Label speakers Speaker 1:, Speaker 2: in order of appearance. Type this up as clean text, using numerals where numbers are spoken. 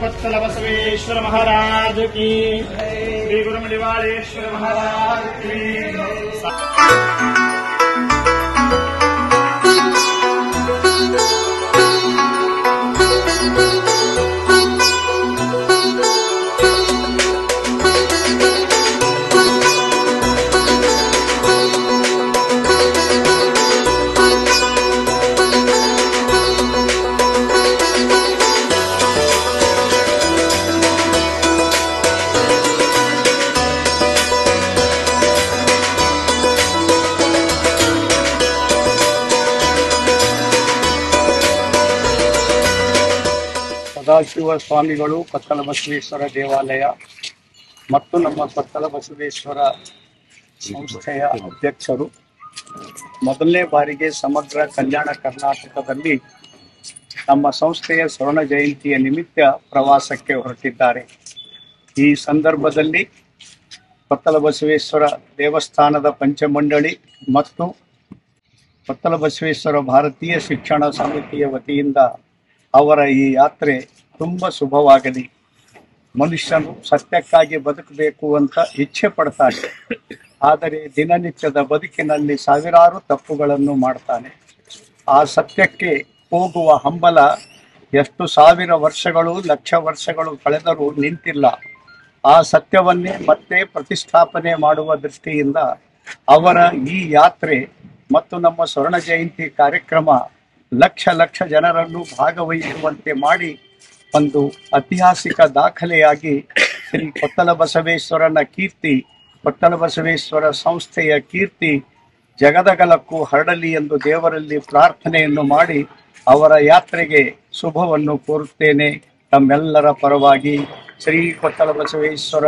Speaker 1: पत्तल बसवेश्वर महाराज की, श्री गुरु मलिवालेश्वर महाराज की।
Speaker 2: ಸದಾಶಿವ ಸ್ವಾಮಿಗಳು ಪತ್ತಲ ಬಸವೇಶ್ವರ ದೇವಾಲಯ ಮತ್ತು ನಮ್ಮ ಪತ್ತಲ ಬಸವೇಶ್ವರ ಸಂಸ್ಥೆಯ ಅಧ್ಯಕ್ಷರು ಮೊದಲನೇ ಬಾರಿಗೆ ಸಮಗ್ರ ಕಲ್ಯಾಣ ಕರ್ನಾಟಕದಲ್ಲಿ ನಮ್ಮ ಸಂಸ್ಥೆಯ ಸ್ವರ್ಣ ಜಯಂತಿಯ ನಿಮಿತ್ತ ಪ್ರವಾಸಕ್ಕೆ ಹೊರಟಿದ್ದಾರೆ. ಈ ಸಂದರ್ಭದಲ್ಲಿ ಪತ್ತಲ ಬಸವೇಶ್ವರ ದೇವಸ್ಥಾನದ ಪಂಚಮಂಡಳಿ ಮತ್ತು ಪತ್ತಲ ಬಸವೇಶ್ವರ ಭಾರತೀಯ ಶಿಕ್ಷಣ ಸಮಿತಿಯ ವತಿಯಿಂದ ಅವರ ಈ ಯಾತ್ರೆ ತುಂಬ ಶುಭವಾಗಲಿ. ಮನುಷ್ಯನು ಸತ್ಯಕ್ಕಾಗಿ ಬದುಕಬೇಕು ಅಂತ ಇಚ್ಛೆ ಪಡ್ತಾನೆ, ಆದರೆ ದಿನನಿತ್ಯದ ಬದುಕಿನಲ್ಲಿ ಸಾವಿರಾರು ತಪ್ಪುಗಳನ್ನು ಮಾಡ್ತಾನೆ. ಆ ಸತ್ಯಕ್ಕೆ ಹೋಗುವ ಹಂಬಲ ಎಷ್ಟು ಸಾವಿರ ವರ್ಷಗಳು ಲಕ್ಷ ವರ್ಷಗಳು ಕಳೆದರೂ ನಿಂತಿಲ್ಲ. ಆ ಸತ್ಯವನ್ನೇ ಮತ್ತೆ ಪ್ರತಿಷ್ಠಾಪನೆ ಮಾಡುವ ದೃಷ್ಟಿಯಿಂದ ಅವರ ಈ ಯಾತ್ರೆ ಮತ್ತು ನಮ್ಮ ಸ್ವರ್ಣ ಜಯಂತಿ ಕಾರ್ಯಕ್ರಮ ಲಕ್ಷ ಲಕ್ಷ ಜನರನ್ನು ಭಾಗವಹಿಸುವಂತೆ ಮಾಡಿ ಒಂದು ಐತಿಹಾಸಿಕ ದಾಖಲೆಯಾಗಿ ಶ್ರೀ ಪತ್ತಲ ಬಸವೇಶ್ವರನ ಕೀರ್ತಿ, ಪತ್ತಲ ಬಸವೇಶ್ವರ ಸಂಸ್ಥೆಯ ಕೀರ್ತಿ ಜಗದಗಲಕ್ಕೂ ಹರಡಲಿ ಎಂದು ದೇವರಲ್ಲಿ ಪ್ರಾರ್ಥನೆಯನ್ನು ಮಾಡಿ ಅವರ ಯಾತ್ರೆಗೆ ಶುಭವನ್ನು ಕೋರುತ್ತೇನೆ. ತಮ್ಮೆಲ್ಲರ ಪರವಾಗಿ ಶ್ರೀ ಪತ್ತಲ ಬಸವೇಶ್ವರ